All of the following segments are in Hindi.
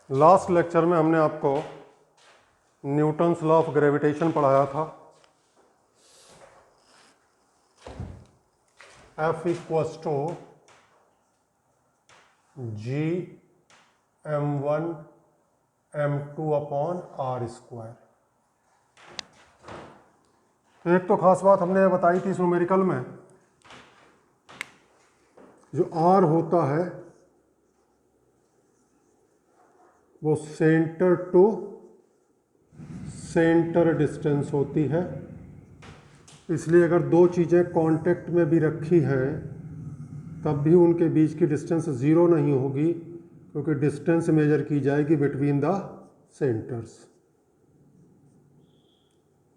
लास्ट लेक्चर में हमने आपको न्यूटन्स लॉ ऑफ ग्रेविटेशन पढ़ाया था। F equals to G m1 m2 upon are square. तो एक तो खास बात हमने बताई थी इस न्यूमेरिकल में, जो आर होता है वो सेंटर टू सेंटर डिस्टेंस होती है। इसलिए अगर दो चीज़ें कांटेक्ट में भी रखी हैं तब भी उनके बीच की डिस्टेंस ज़ीरो नहीं होगी, क्योंकि डिस्टेंस मेजर की जाएगी बिटवीन द सेंटर्स।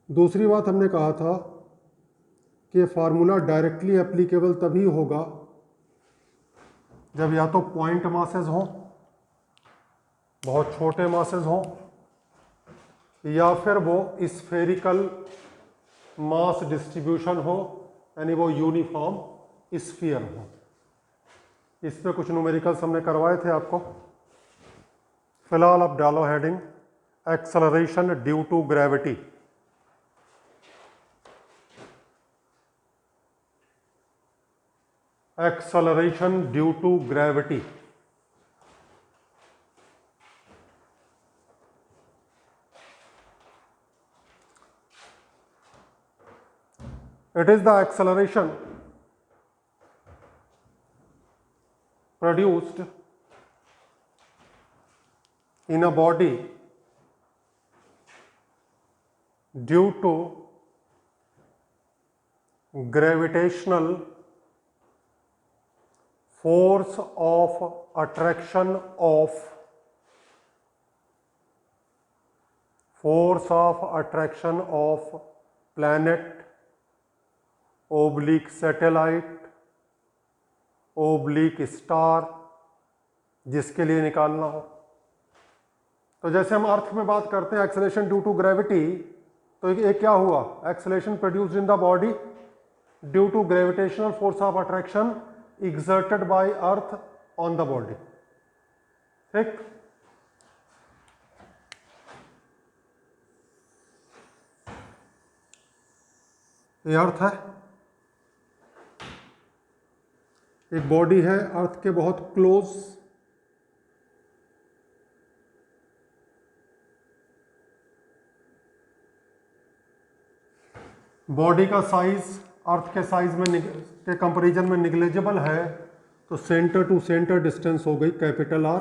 दूसरी बात हमने कहा था कि फार्मूला डायरेक्टली एप्लीकेबल तभी होगा जब या तो पॉइंट मासेस हों, बहुत छोटे मासेस हों, या फिर वो स्फेरिकल मास डिस्ट्रीब्यूशन हो, यानी वो यूनिफॉर्म स्फीयर हो। इस पे कुछ न्यूमेरिकल्स हमने करवाए थे आपको। फिलहाल अब डालो heading acceleration due to gravity. Acceleration due to gravity. It is the acceleration produced in a body due to gravitational force of attraction of planet oblique satellite oblique star, जिसके लिए निकालना हो। तो जैसे हम अर्थ में बात करते हैं एक्सेलरेशन ड्यू टू ग्रेविटी, तो ये क्या हुआ? Acceleration produced in the body due to gravitational force of attraction exerted by earth on the body. ठीक, ये अर्थ है, एक बॉडी है अर्थ के बहुत क्लोज। बॉडी का साइज अर्थ के साइज में के कंपैरिजन में निग्लेजिबल है, तो सेंटर टू सेंटर डिस्टेंस हो गई कैपिटल आर।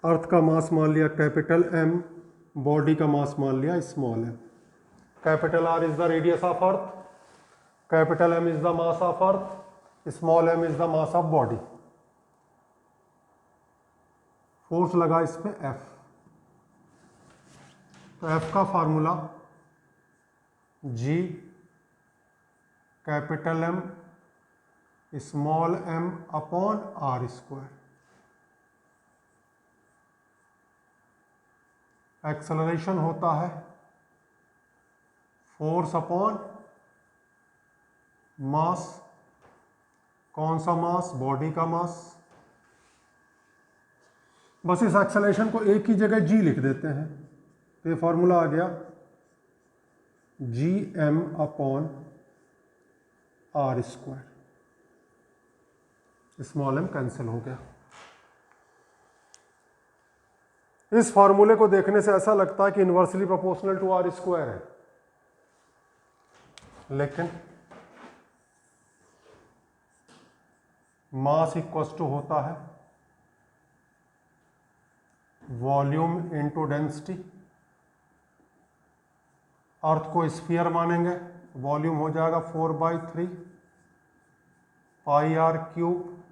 अर्थ का मास मान लिया कैपिटल एम, बॉडी का मास मान लिया small m. Capital R is the radius of earth, capital M is the mass of earth, small m is the mass of body. Force लगा इस पे एफ, तो एफ का formula G capital M small m upon are square. Acceleration होता है फोर्स अपॉन मास। कौन सा मास? बॉडी का मास। बस इस एक्सेलरेशन को एक ही जगह जी लिख देते हैं, तो ये फॉर्मूला आ गया G m upon are square. Small m cancel हो गया। इस फॉर्मूले को देखने से ऐसा लगता है कि inversely proportional to r square है, लेकिन मास इक्वल्स टू होता है वॉल्यूम इनटू डेंसिटी। अर्थ को स्फीयर मानेंगे, वॉल्यूम हो जाएगा 4/3 pi R cube,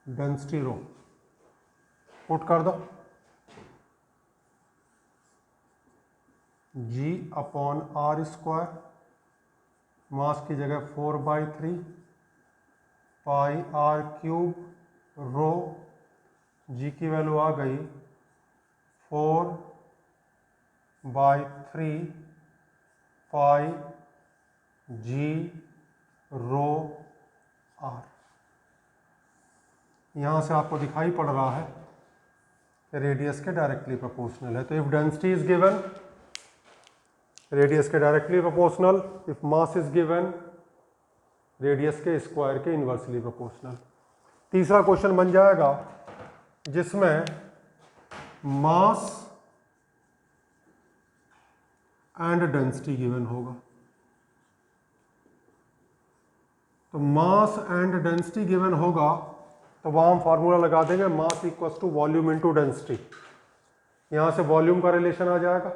density rho. Put कर दो G upon are square, mass की जगह 4/3 पाई आर क्यूब रो, जी की वैल्यू आ गई 4/3 पाई जी रो आर। यहाँ से आपको दिखाई पड़ रहा है रेडियस के डायरेक्टली प्रोपोर्शनल है। तो if density is given, radius के directly proportional, if mass is given, radius के स्क्वायर के इन्वर्सली प्रोपोर्शनल। तीसरा क्वेश्चन बन जाएगा जिसमें मास एंड डेंसिटी गिवन होगा। तो मास एंड डेंसिटी गिवन होगा तो वहाँ हम फार्मूला लगा देंगे, mass equals to volume into density. यहाँ से वॉल्यूम का रिलेशन आ जाएगा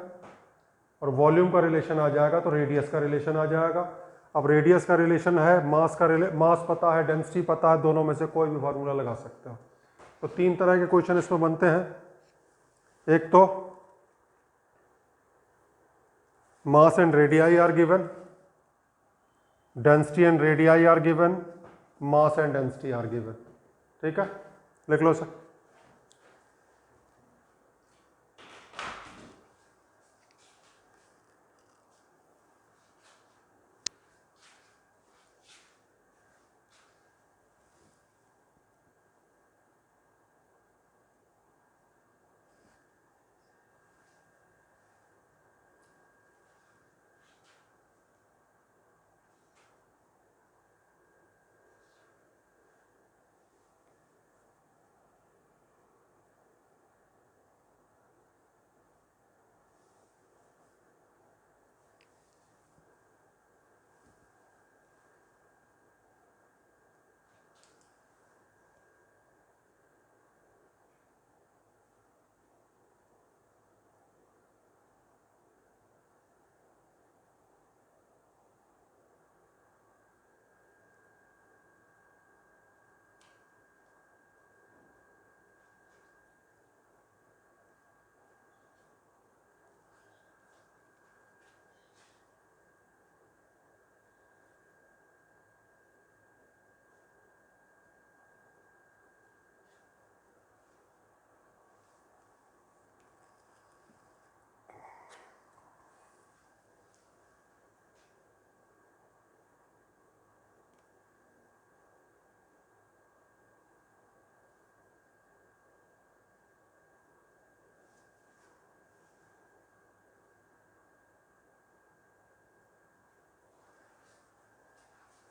और वॉल्यूम का रिलेशन आ जाएगा तो रेडियस का रिलेशन आ जाएगा। अब रेडियस का रिलेशन है, मास पता है, डेंसिटी पता है, दोनों में से कोई भी फार्मूला लगा सकते हो। तो तीन तरह के क्वेश्चन इसमें बनते हैं। एक तो mass and radii are given, density and radii are given, mass and density are given. ठीक है, लिख लो सर।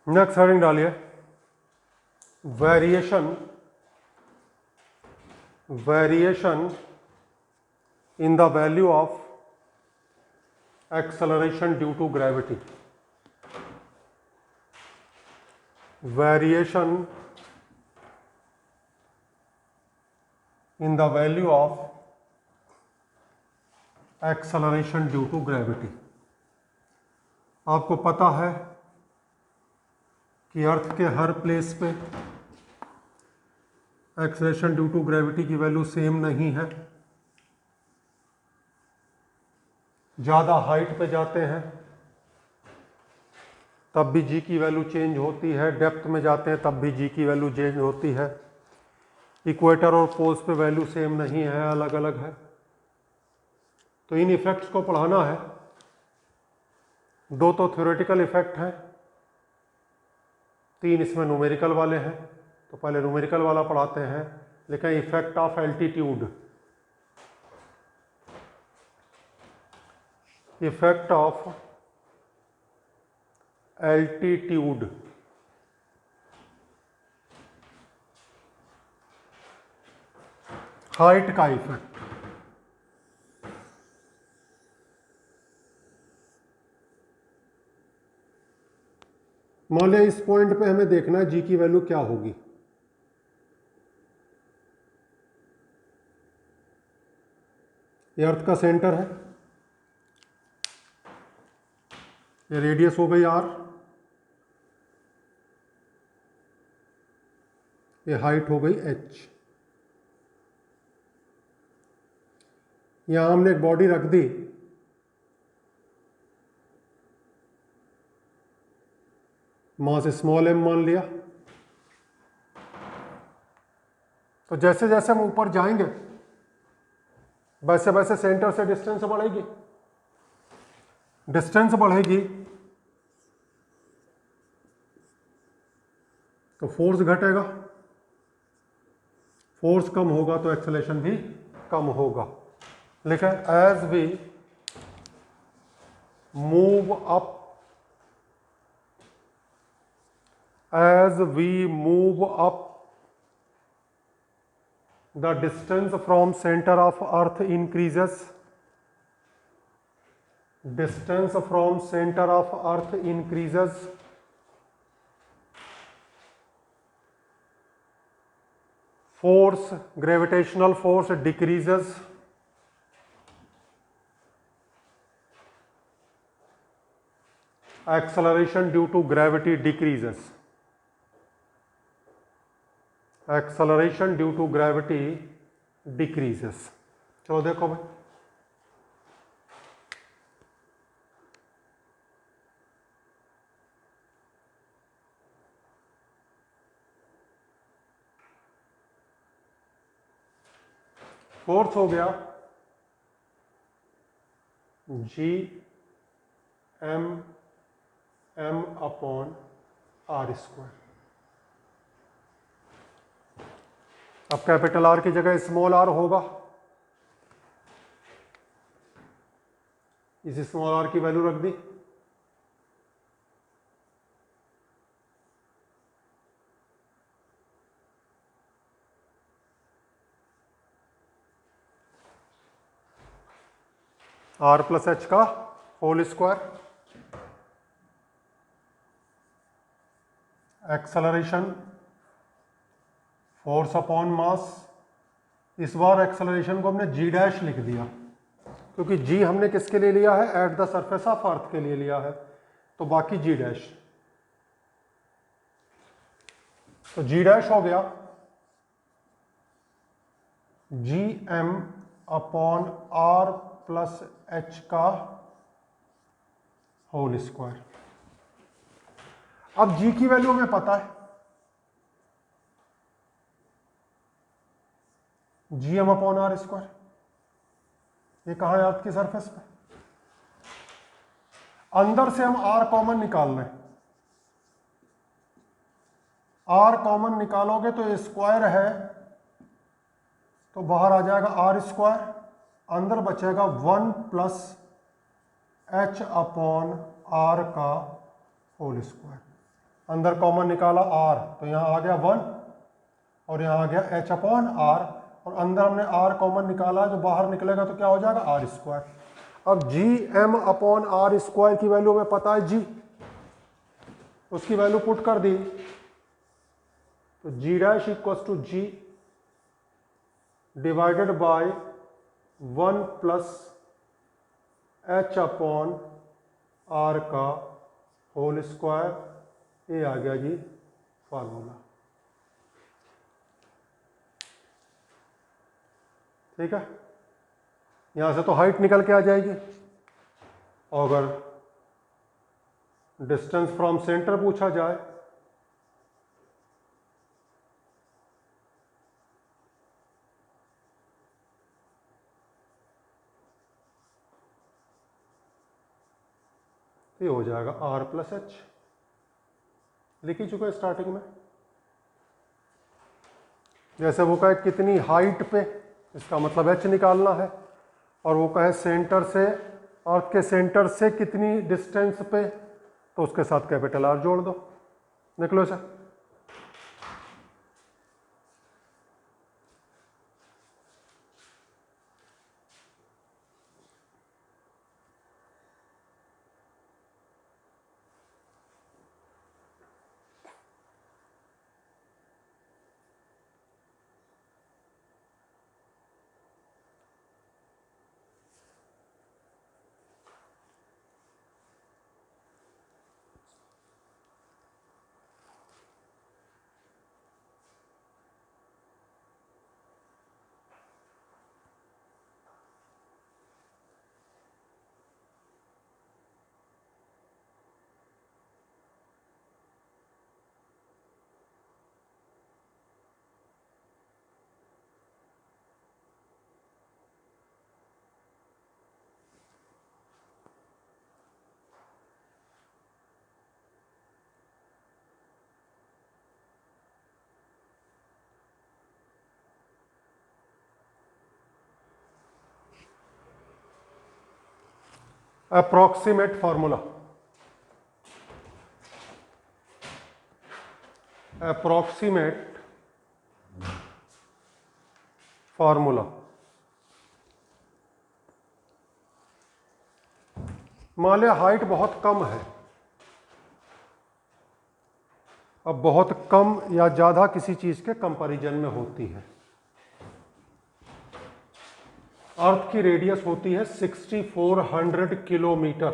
नेक्स्ट हेडिंग डालिए, variation in the value of acceleration due to gravity. Variation in the value of acceleration due to gravity. आपको पता है कि अर्थ के हर प्लेस पे एक्सेलरेशन ड्यू टू ग्रेविटी की वैल्यू सेम नहीं है। ज़्यादा हाइट पे जाते हैं तब भी जी की वैल्यू चेंज होती है, डेप्थ में जाते हैं तब भी जी की वैल्यू चेंज होती है। इक्वेटर और पोल्स पे वैल्यू सेम नहीं है, अलग अलग है। तो इन इफेक्ट्स को पढ़ाना है। दो तो थ्योरेटिकल इफेक्ट हैं, तीन इसमें न्यूमेरिकल वाले हैं। तो पहले न्यूमेरिकल वाला पढ़ाते हैं। लेकिन effect of altitude, effect of altitude, height का इफेक्ट। मान लिया इस पॉइंट पे हमें देखना है जी की वैल्यू क्या होगी। ये अर्थ का सेंटर है, ये रेडियस हो गई आर, ये हाइट हो गई एच। यहां हमने एक बॉडी रख दी, मास स्मॉल एम मान लिया। तो जैसे जैसे हम ऊपर जाएंगे वैसे वैसे सेंटर से डिस्टेंस बढ़ेगी, डिस्टेंस बढ़ेगी तो फोर्स घटेगा, फोर्स कम होगा तो एक्सेलरेशन भी कम होगा। लिखें as we move up, as we move up the distance from center of earth increases, distance from center of earth increases, force, gravitational force decreases, acceleration due to gravity decreases, acceleration due to gravity decreases। चलो देखो भाई, फोर्स हो गया G m m upon are square. अब कैपिटल आर की जगह स्मॉल आर होगा, इस स्मॉल आर की वैल्यू रख दी, आर प्लस एच का whole square. Acceleration force upon mass, इस बार एक्सेलरेशन को हमने जी डैश लिख दिया क्योंकि जी हमने किसके लिए लिया है, एट द सरफेस ऑफ अर्थ के लिए लिया है, तो बाकी जी डैश, तो जी डैश हो गया G m upon r plus h का होल स्क्वायर। अब जी की वैल्यू हमें पता है, G m upon are square, ये कहां है अर्थ की सरफेस पे, अंदर से हम आर कॉमन निकाल रहे हैं, आर कॉमन निकालोगे तो ये स्क्वायर है तो बाहर आ जाएगा आर स्क्वायर, अंदर बचेगा 1 प्लस एच अपॉन आर का होल स्क्वायर। अंदर कॉमन निकाला आर तो यहाँ आ गया 1 और यहाँ आ गया एच अपॉन आर, और अंदर हमने आर कॉमन निकाला, जो बाहर निकलेगा तो क्या हो जाएगा आर स्क्वायर। अब G m upon are square की वैल्यू हमें पता है जी, उसकी वैल्यू पुट कर दी तो G dash equals to G divided by 1 plus H upon R का होल स्क्वायर, ये आ गया जी फार्मूला। ठीक है, यहां से तो हाइट निकल के आ जाएगी, और अगर डिस्टेंस फ्रॉम सेंटर पूछा जाए तो ये हो जाएगा आर प्लस एच, लिख ही चुका है स्टार्टिंग में। जैसे वो कहे कितनी हाइट पे, इसका मतलब एच निकालना है, और वो कहे सेंटर से, अर्थ के सेंटर से कितनी डिस्टेंस पे, तो उसके साथ कैपिटल आर जोड़ दो, देख लो इसे। Approximate formula, approximate formula. मान लिया हाइट बहुत कम है, अब बहुत कम या ज़्यादा किसी चीज़ के कंपैरिजन में होती है। अर्थ की रेडियस होती है 6400 किलोमीटर,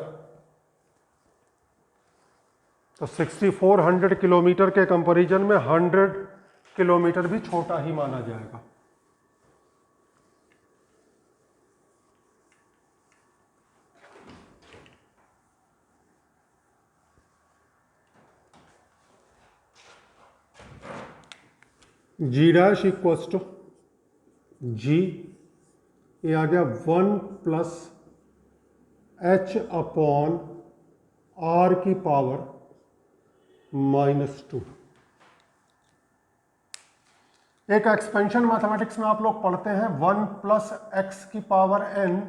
तो 6400 किलोमीटर के कंपैरिजन में 100 किलोमीटर भी छोटा ही माना जाएगा। जी डैश इक्वल्स टू जी, ये आ गया 1 प्लस एच अपॉन आर की पावर -2। एक एक्सपेंशन मैथमेटिक्स में आप लोग पढ़ते हैं 1 प्लस एक्स की power n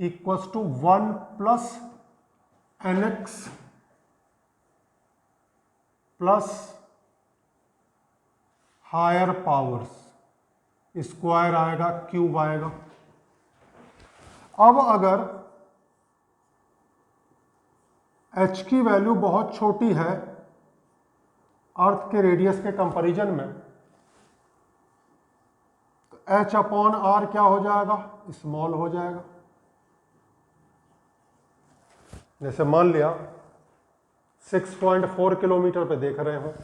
equals to 1 plus n x plus higher powers, square आएगा, क्यूब आएगा। अब अगर h की वैल्यू बहुत छोटी है अर्थ के रेडियस के कंपैरिजन में, तो h अपॉन आर क्या हो जाएगा, स्मॉल हो जाएगा। जैसे मान लिया 6.4 किलोमीटर पे देख रहे हो,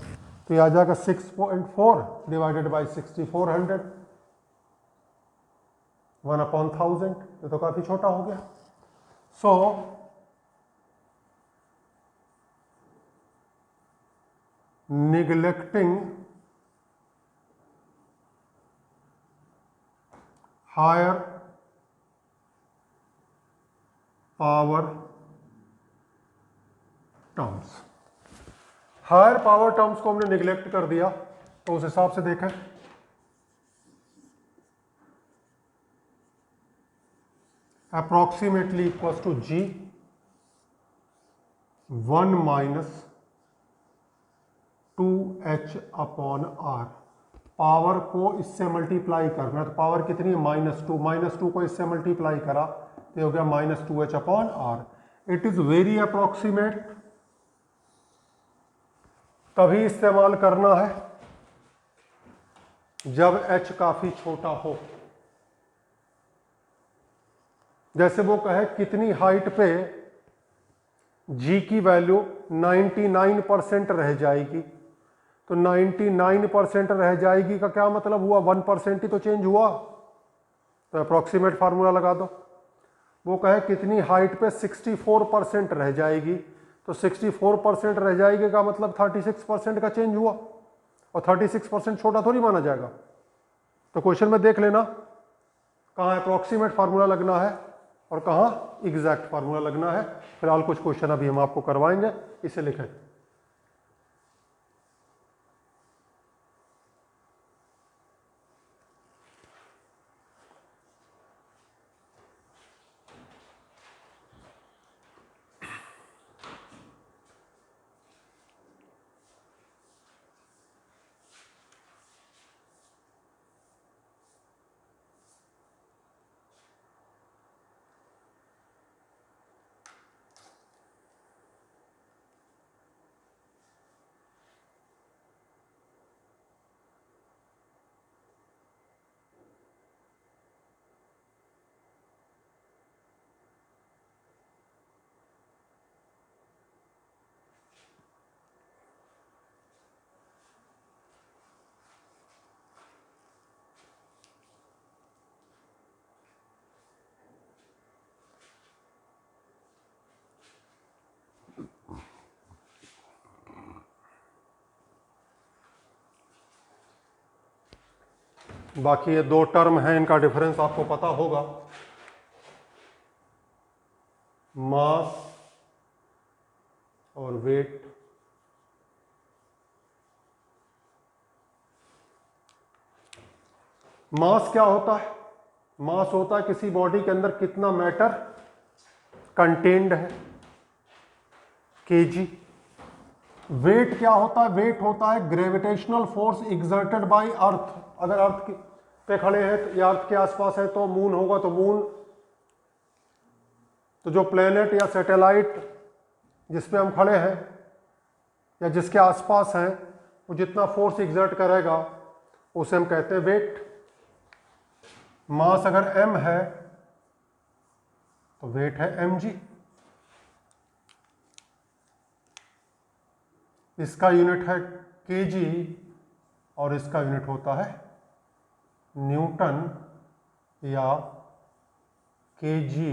तो यह आ जाएगा 6.4 डिवाइडेड बाई 6400, 1 अपॉन 1000, ये तो काफी छोटा हो गया। So neglecting higher power terms, higher power terms को हमने निगलेक्ट कर दिया, तो उस हिसाब से देखें approximately equals to G 1 minus 2h upon r. Power को इससे मल्टीप्लाई करना, तो पावर कितनी है, -2 को इससे मल्टीप्लाई करा तो हो गया -2h upon r. It is very approximate, तभी इस्तेमाल करना है जब h काफी छोटा हो। जैसे वो कहे कितनी हाइट पे g की वैल्यू 99% रह जाएगी, तो 99% रह जाएगी का क्या मतलब हुआ, 1% ही तो चेंज हुआ, तो अप्रॉक्सीमेट फार्मूला लगा दो। वो कहे कितनी हाइट पे 64% रह जाएगी, तो 64% रह जाएगी का मतलब 36% का चेंज हुआ, और 36% छोटा थोड़ी माना जाएगा। तो क्वेश्चन में देख लेना कहाँ अप्रॉक्सीमेट फार्मूला लगना है और कहाँ एग्जैक्ट फार्मूला लगना है। फिलहाल कुछ क्वेश्चन अभी हम आपको करवाएंगे, इसे लिखें। बाकी ये दो टर्म हैं, इनका डिफरेंस आपको पता होगा, मास और वेट। मास क्या होता है, मास होता है किसी बॉडी के अंदर कितना मैटर कंटेन्ड है, kg। वेट क्या होता है? वेट होता है ग्रेविटेशनल फोर्स एग्जर्टेड बाय अर्थ। अगर अर्थ पे खड़े हैं या अर्थ के आसपास है तो मून होगा, तो मून, तो जो प्लेनेट या सैटेलाइट जिस पे हम खड़े हैं या जिसके आसपास हैं, वो जितना फोर्स एग्जर्ट करेगा उसे हम कहते हैं वेट। मास अगर m है तो वेट है mg। इसका यूनिट है kg और इसका यूनिट होता है न्यूटन या kg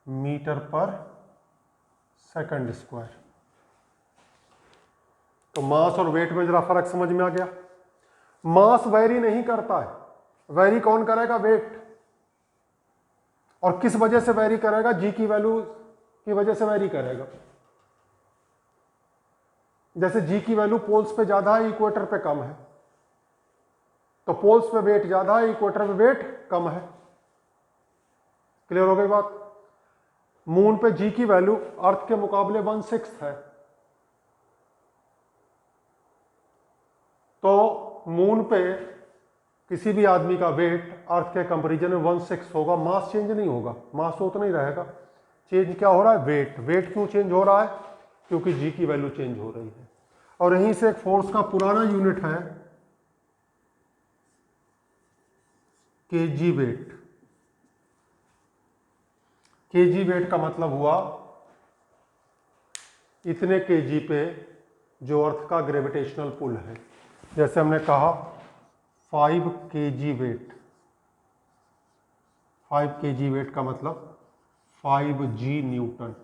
metre per second square. तो मास और वेट में जरा फर्क समझ में आ गया। मास वैरी नहीं करता है, वैरी कौन करेगा? वेट। और किस वजह से वैरी करेगा? जी की वैल्यू की वजह से वैरी करेगा। जैसे जी की वैल्यू पोल्स पे ज्यादा है, इक्वेटर पे कम है, तो पोल्स पे वेट ज्यादा है, इक्वेटर पे वेट कम है। क्लियर हो गई बात? मून पे जी की वैल्यू अर्थ के मुकाबले 1/6 है, तो मून पे किसी भी आदमी का वेट अर्थ के कंपैरिजन में 1/6 होगा। मास चेंज नहीं होगा, मास तो उतना ही रहेगा। चेंज क्या हो रहा है? वेट। वेट क्यों चेंज हो रहा है? क्योंकि जी की वैल्यू चेंज हो रही है। और यहीं से एक फोर्स का पुराना यूनिट है केजी वेट। केजी वेट का मतलब हुआ इतने केजी पे जो अर्थ का ग्रेविटेशनल पुल है। जैसे हमने कहा 5 केजी वेट, 5 केजी वेट का मतलब 5g न्यूटन।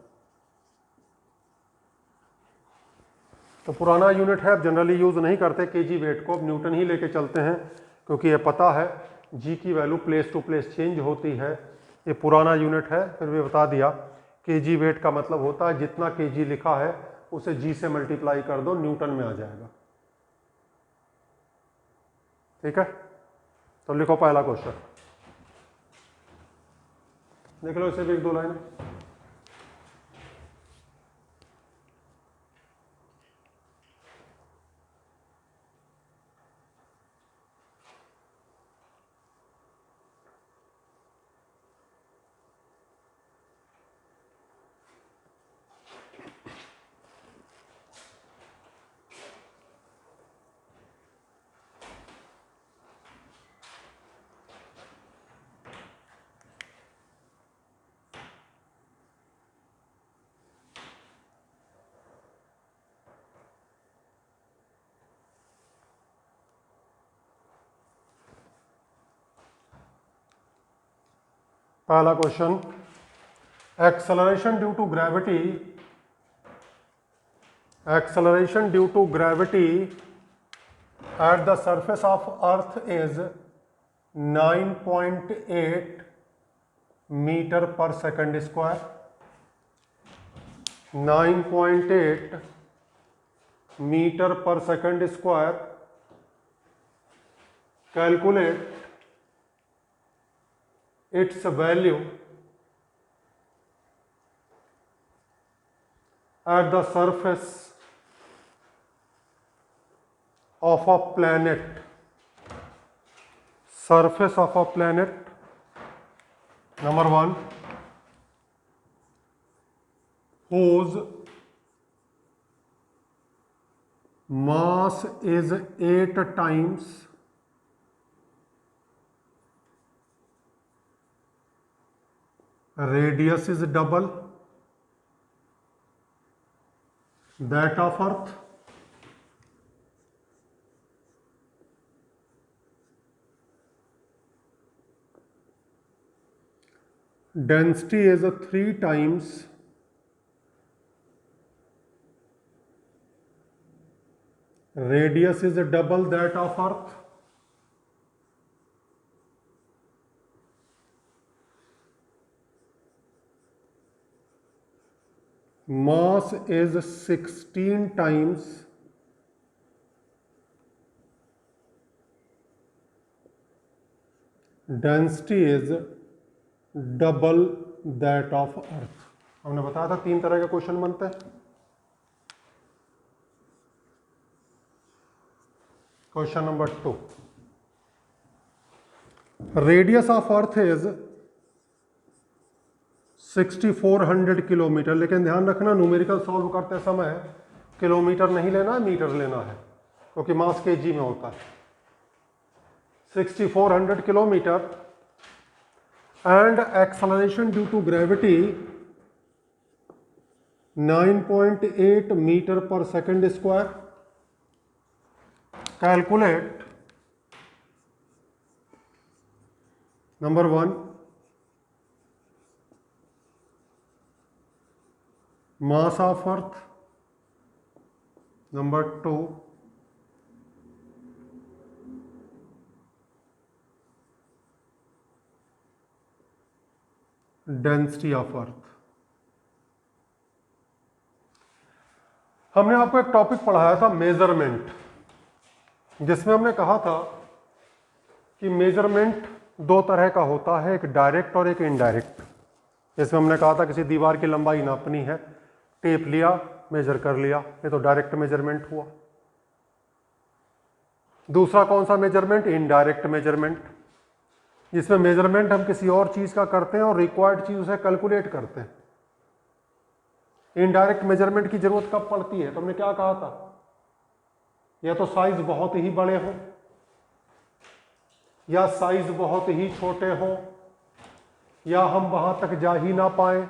तो पुराना यूनिट है, अब जनरली यूज नहीं करते केजी वेट को, अब न्यूटन ही लेके चलते हैं, क्योंकि ये पता है जी की value place to place change होती है। ये पुराना यूनिट है, फिर भी बता दिया। केजी वेट का मतलब होता है जितना केजी लिखा है उसे जी से मल्टीप्लाई कर दो, न्यूटन में आ जाएगा। ठीक है, तो लिखो पहला क्वेश्चन, देख लो इसे भी 1-2 लाइन। पहला question, acceleration due to gravity, acceleration due to gravity at the surface of earth is 9.8 metre per second square. 9.8 metre per second square. Calculate its value at the surface of a planet. Surface of a planet, number 1, whose mass is 8 times radius is double that of Earth. Density is 3 times radius is double that of Earth. Mass is 16 times density is double that of Earth. हमने बताया था 3 तरह के क्वेश्चन बनते हैं। Question number 2, radius of earth is 6400 kilometre, लेकिन ध्यान रखना न्यूमेरिकल सॉल्व करते समय किलोमीटर नहीं लेना है, मीटर लेना है, क्योंकि मास केजी में होता है। 6400 kilometre and acceleration due to gravity 9.8 metre पर second square. Calculate number 1 mass of earth, number 2 density of earth. हमने आपको एक टॉपिक पढ़ाया था मेजरमेंट, जिसमें हमने कहा था कि मेजरमेंट 2 तरह का होता है, एक डायरेक्ट और एक इनडायरेक्ट। इसमें हमने कहा था किसी दीवार की लंबाई नापनी है, टेप लिया, मेजर कर लिया, ये तो डायरेक्ट मेजरमेंट हुआ। दूसरा कौन सा मेजरमेंट? इनडायरेक्ट मेजरमेंट, जिसमें मेजरमेंट हम किसी और चीज का करते हैं और रिक्वायर्ड चीज उसे कैलकुलेट करते हैं। इनडायरेक्ट मेजरमेंट की जरूरत कब पड़ती है? तो हमने क्या कहा था, या तो साइज बहुत ही बड़े हो या साइज बहुत ही छोटे हो, या हम वहां तक जा ही ना पाए।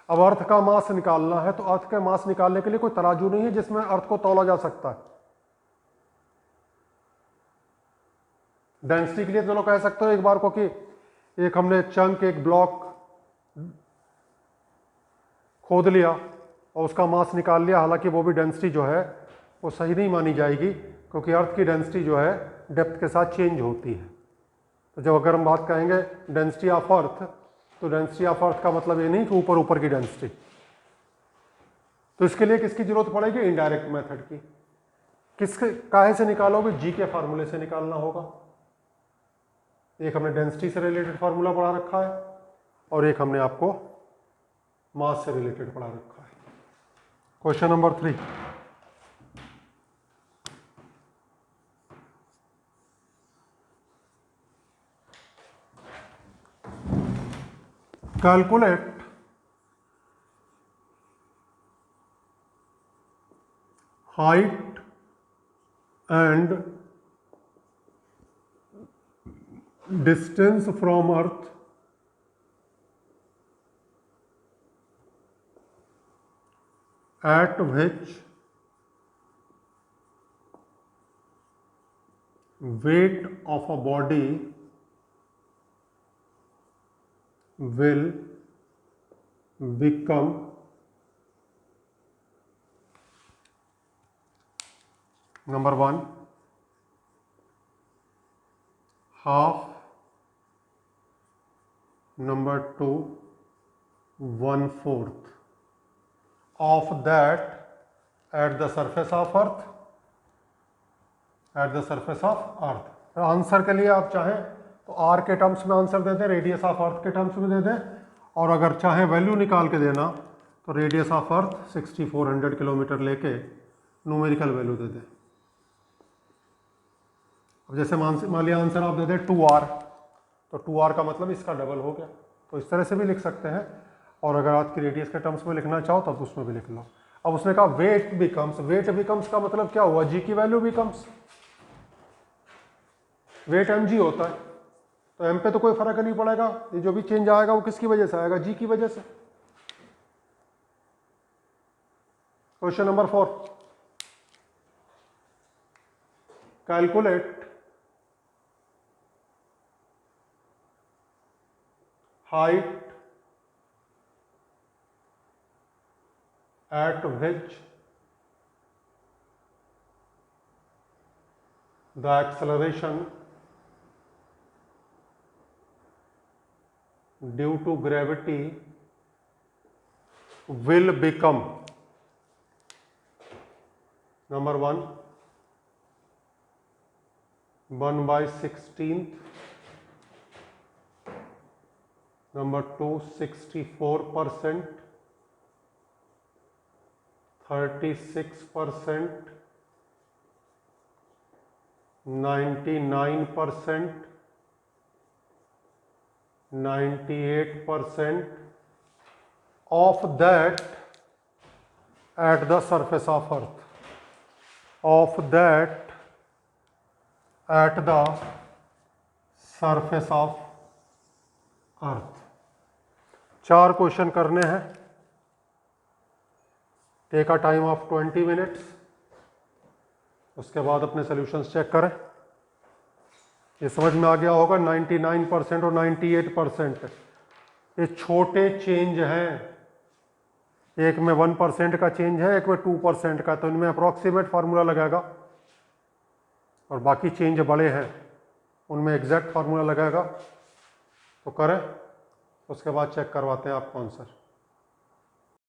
अब अर्थ का मास निकालना है, तो अर्थ का मास निकालने के लिए कोई तराजू नहीं है जिसमें अर्थ को तौला जा सकता है। डेंसिटी के लिए चलो कह सकते हो एक बार को कि एक हमने चंक, एक ब्लॉक खोद लिया और उसका मास निकाल लिया, हालांकि वो भी डेंसिटी जो है वो सही नहीं मानी जाएगी, क्योंकि अर्थ की डेंसिटी जो है डेप्थ के साथ चेंज होती है। तो जब अगर हम बात कहेंगे डेंसिटी ऑफ अर्थ, तो डेंसिटी ऑफ अर्थ का मतलब ये नहीं कि ऊपर ऊपर की डेंसिटी। तो इसके लिए किसकी जरूरत पड़ेगी? इनडायरेक्ट मेथड की। किसके काहे से निकालोगे? जी के फार्मूले से निकालना होगा। एक हमने डेंसिटी से रिलेटेड फार्मूला पढ़ा रखा है और एक हमने आपको मास से रिलेटेड पढ़ा रखा है। Question number 3, calculate height and distance from earth at which weight of a body will become number 1 half, number 2 1/4 of that at the surface of earth, at the surface of earth। Answer के लिए आप चाहें तो आर के टर्म्स में आंसर दे दें, रेडियस ऑफ अर्थ के टर्म्स में दे दें, और अगर चाहें वैल्यू निकाल के देना तो रेडियस ऑफ अर्थ 6400 किलोमीटर लेके न्यूमेरिकल वैल्यू दे दें। अब जैसे मान लिया आंसर आप दे दें 2r, तो 2r का मतलब इसका डबल हो गया, तो इस तरह से भी लिख सकते हैं। और अगर आपकी रेडियस के टर्म्स में लिखना चाहो तो उसमें भी लिख लो। अब उसने कहा वेट बिकम्स, वेट बिकम्स का मतलब क्या हुआ? जी की वैल्यू बिकम्स, वेट mg होता है, तो m पे तो कोई फर्क नहीं पड़ेगा, ये जो भी चेंज आएगा वो किसकी वजह से आएगा? जी की वजह से। Question number 4, calculate height at which the acceleration due to gravity will become number 1 1/16, number 2 64%, 36%, 99%, 98% of that at the surface of earth, of that at the surface of earth। 4 question करने हैं, take a time of 20 minutes. उसके बाद अपने सॉल्यूशंस चेक करें। ये समझ में आ गया होगा 99% और 98%, ये छोटे चेंज हैं। एक में 1% का चेंज है, एक में 2% का, तो इनमें अप्रॉक्सीमेट फार्मूला लगाएगा, और बाकी चेंज बड़े हैं उनमें एग्जैक्ट फार्मूला लगाएगा। तो करें, उसके बाद चेक करवाते हैं आपको आंसर।